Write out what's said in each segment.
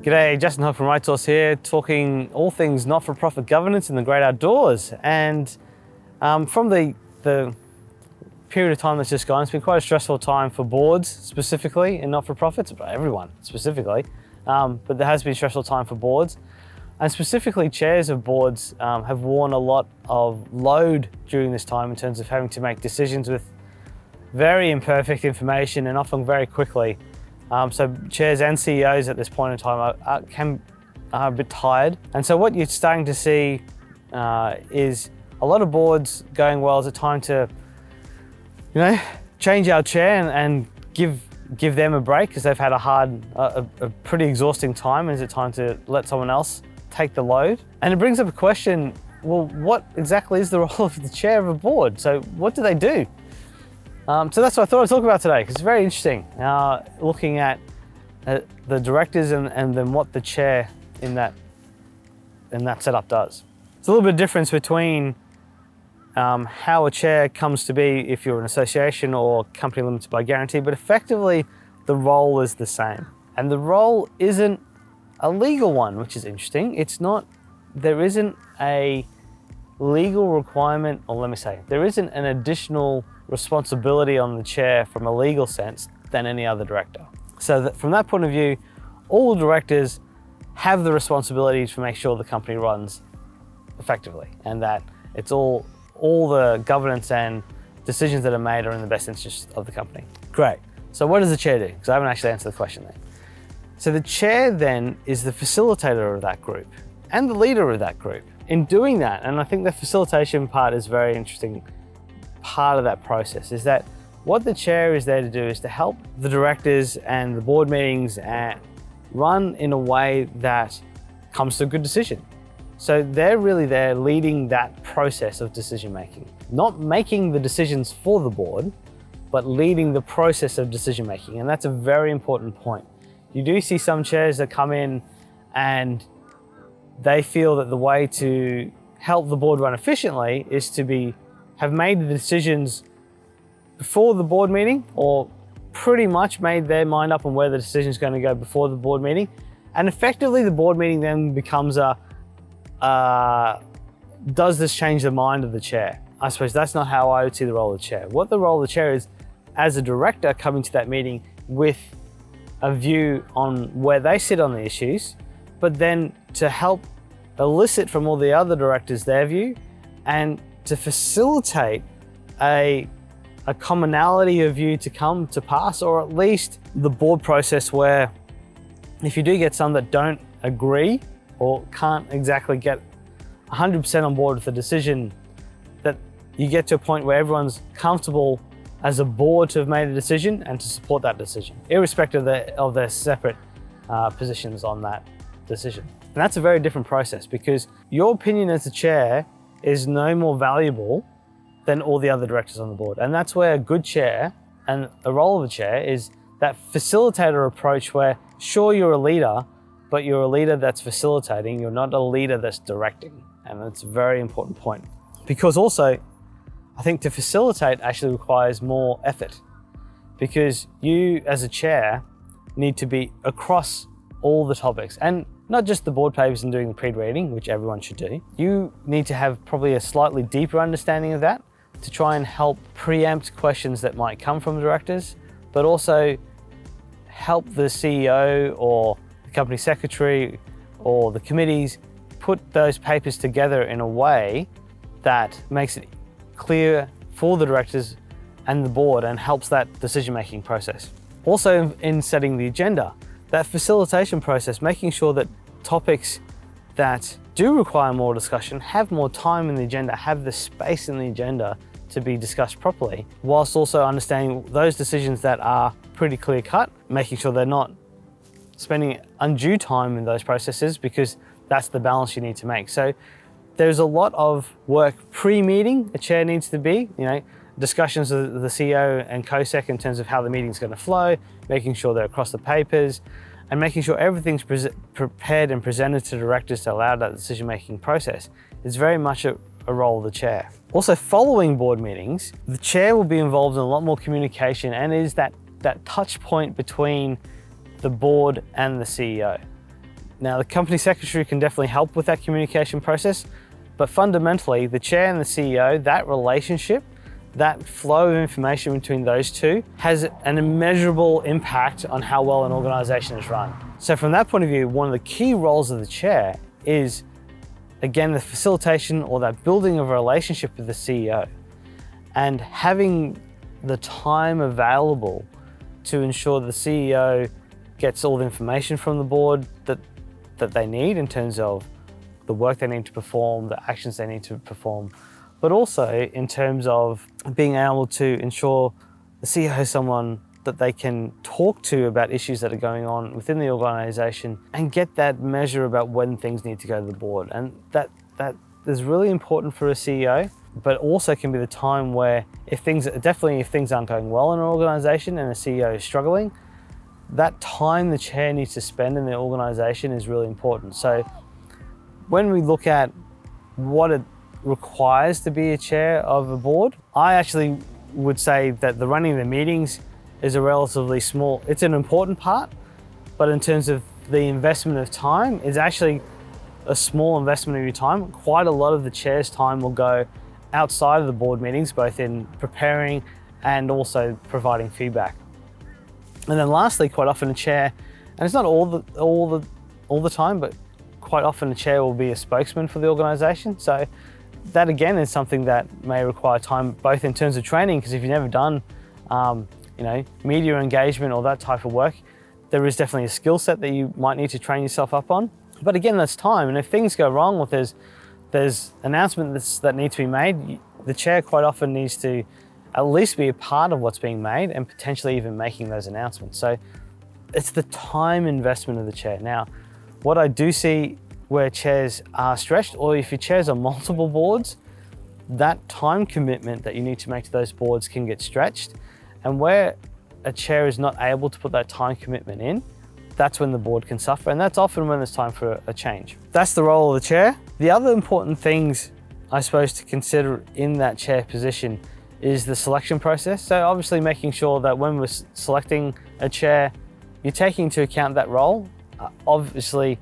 G'day, Justin Hope from Right Source here, talking all things not-for-profit governance in the great outdoors. And from the period of time that's just gone, it's been quite a stressful time for boards specifically and not-for-profits, but everyone specifically. But there has been a stressful time for boards. And specifically chairs of boards have worn a lot of load during this time in terms of having to make decisions with very imperfect information and often very quickly. So chairs and CEOs at this point in time are a bit tired. And so what you're starting to see is a lot of boards going, well, is it time to, change our chair and give them a break because they've had a pretty exhausting time. Is it time to let someone else take the load? And it brings up a question, well, what exactly is the role of the chair of a board? So what do they do? So that's what I thought I'd talk about today, because it's very interesting, looking at the directors and then what the chair in that setup does. It's a little bit of difference between how a chair comes to be if you're an association or company limited by guarantee, but effectively the role is the same. And the role isn't a legal one, which is interesting. There isn't a legal requirement, or let me say, there isn't an additional responsibility on the chair from a legal sense than any other director. So that from that point of view, all directors have the responsibility to make sure the company runs effectively and that it's all the governance and decisions that are made are in the best interest of the company. Great. So what does the chair do? Because I haven't actually answered the question there. So the chair then is the facilitator of that group and the leader of that group. In doing that, and I think the facilitation part is very interesting part of that process, is that what the chair is there to do is to help the directors and the board meetings run in a way that comes to a good decision. So they're really there leading that process of decision making, not making the decisions for the board, but leading the process of decision making. And that's a very important point. You do see some chairs that come in and they feel that the way to help the board run efficiently is to have made the decisions before the board meeting, or pretty much made their mind up on where the decision is going to go before the board meeting. And effectively the board meeting then becomes does this change the mind of the chair? I suppose that's not how I would see the role of the chair. What the role of the chair is, as a director coming to that meeting with a view on where they sit on the issues, but then to help elicit from all the other directors their view and to facilitate a commonality of view to come to pass, or at least the board process where if you do get some that don't agree or can't exactly get 100% on board with the decision, that you get to a point where everyone's comfortable as a board to have made a decision and to support that decision, irrespective of their separate positions on that decision. And that's a very different process, because your opinion as the chair is no more valuable than all the other directors on the board. And that's where a good chair and the role of a chair is that facilitator approach where, sure, you're a leader, but you're a leader that's facilitating, you're not a leader that's directing. And that's a very important point. Because also, I think to facilitate actually requires more effort, because you as a chair need to be across all the topics, and not just the board papers and doing the pre-reading, which everyone should do. You need to have probably a slightly deeper understanding of that to try and help preempt questions that might come from directors, but also help the CEO or the company secretary or the committees put those papers together in a way that makes it clear for the directors and the board and helps that decision-making process. Also in setting the agenda, that facilitation process, making sure that topics that do require more discussion have more time in the agenda, have the space in the agenda to be discussed properly, whilst also understanding those decisions that are pretty clear cut, making sure they're not spending undue time in those processes, because that's the balance you need to make. So there's a lot of work pre-meeting a chair needs to be, discussions with the CEO and co-sec in terms of how the meeting's going to flow, making sure they're across the papers, and making sure everything's prepared and presented to directors to allow that decision-making process is very much a role of the chair. Also, following board meetings, the chair will be involved in a lot more communication and is that touch point between the board and the CEO. Now, the company secretary can definitely help with that communication process, but fundamentally, the chair and the CEO, that relationship, that flow of information between those two has an immeasurable impact on how well an organization is run. So from that point of view, one of the key roles of the chair is, again, the facilitation or that building of a relationship with the CEO and having the time available to ensure the CEO gets all the information from the board that they need in terms of the work they need to perform, the actions they need to perform, but also in terms of being able to ensure the CEO has someone that they can talk to about issues that are going on within the organization and get that measure about when things need to go to the board. And that is really important for a CEO, but also can be the time where if things aren't going well in an organization and a CEO is struggling, that time the chair needs to spend in the organization is really important. So when we look at what it requires to be a chair of a board, I actually would say that the running of the meetings is a relatively small, it's an important part, but in terms of the investment of time, it's actually a small investment of your time. Quite a lot of the chair's time will go outside of the board meetings, both in preparing and also providing feedback. And then lastly, quite often a chair, and it's not all the time, but quite often a chair will be a spokesman for the organization. So that again is something that may require time, both in terms of training, because if you've never done media engagement or that type of work, there is definitely a skill set that you might need to train yourself up on. But again, that's time. And if things go wrong, or there's announcements that need to be made, the chair quite often needs to at least be a part of what's being made and potentially even making those announcements. So it's the time investment of the chair. Now, what I do see where chairs are stretched, or if your chairs are multiple boards, that time commitment that you need to make to those boards can get stretched. And where a chair is not able to put that time commitment in, that's when the board can suffer. And that's often when there's time for a change. That's the role of the chair. The other important things, I suppose, to consider in that chair position is the selection process. So obviously making sure that when we're selecting a chair, you're taking into account that role. Obviously,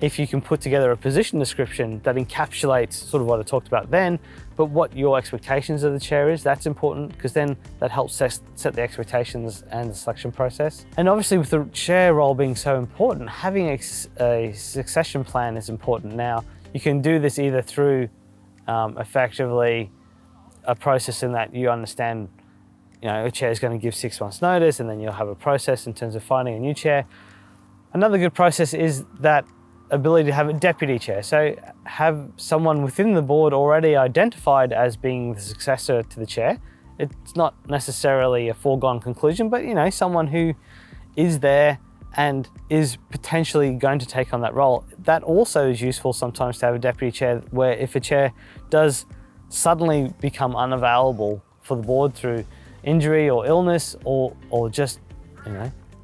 if you can put together a position description that encapsulates sort of what I talked about then, but what your expectations of the chair is, that's important, because then that helps set the expectations and the selection process. And obviously with the chair role being so important, having a succession plan is important. Now, you can do this either through effectively a process in that you understand, a chair is going to give 6 months notice, and then you'll have a process in terms of finding a new chair. Another good process is that ability to have a deputy chair. So have someone within the board already identified as being the successor to the chair. It's not necessarily a foregone conclusion, but someone who is there and is potentially going to take on that role. That also is useful sometimes to have a deputy chair, where if a chair does suddenly become unavailable for the board through injury or illness or just,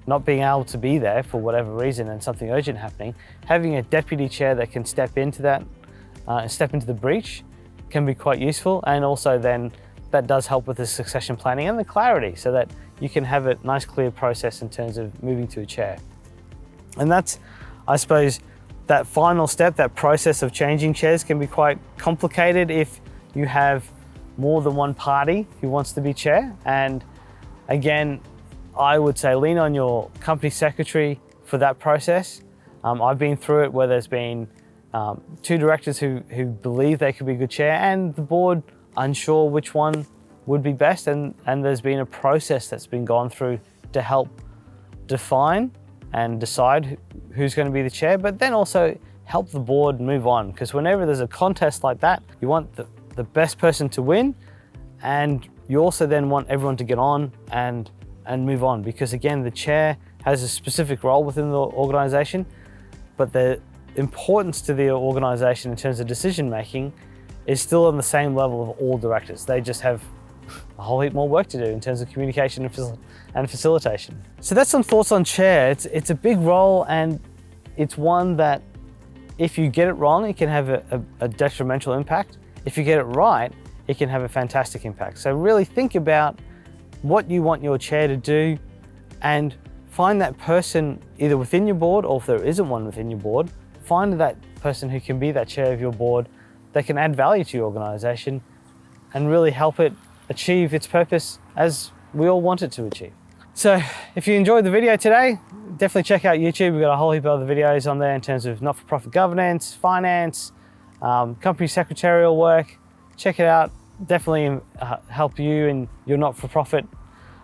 not being able to be there for whatever reason and something urgent happening, having a deputy chair that can step into the breach can be quite useful. And also then that does help with the succession planning and the clarity, so that you can have a nice clear process in terms of moving to a chair. And that's, I suppose, that final step, that process of changing chairs can be quite complicated if you have more than one party who wants to be chair. And again, I would say lean on your company secretary for that process. I've been through it where there's been 2 directors who believe they could be a good chair, and the board unsure which one would be best. And there's been a process that's been gone through to help define and decide who's going to be the chair, but then also help the board move on. Because whenever there's a contest like that, you want the best person to win, and you also then want everyone to get on and move on, because again, the chair has a specific role within the organization, but the importance to the organization in terms of decision making is still on the same level of all directors. They just have a whole heap more work to do in terms of communication and facilitation. So that's some thoughts on chair. It's a big role, and it's one that if you get it wrong, it can have a detrimental impact. If you get it right, it can have a fantastic impact. So really think about what you want your chair to do, and find that person either within your board, or if there isn't one within your board, find that person who can be that chair of your board, that can add value to your organization and really help it achieve its purpose as we all want it to achieve. So if you enjoyed the video today, definitely check out YouTube. We've got a whole heap of other videos on there in terms of not-for-profit governance, finance, company secretarial work. Check it out. Definitely help you and your not-for-profit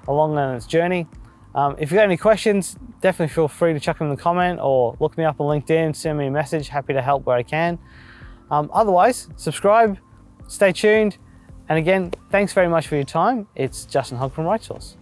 along on its journey. If you've got any questions, definitely feel free to chuck them in the comment or look me up on LinkedIn, send me a message. Happy to help where I can. Otherwise, subscribe, stay tuned. And again, thanks very much for your time. It's Justin Hogg from RightSource.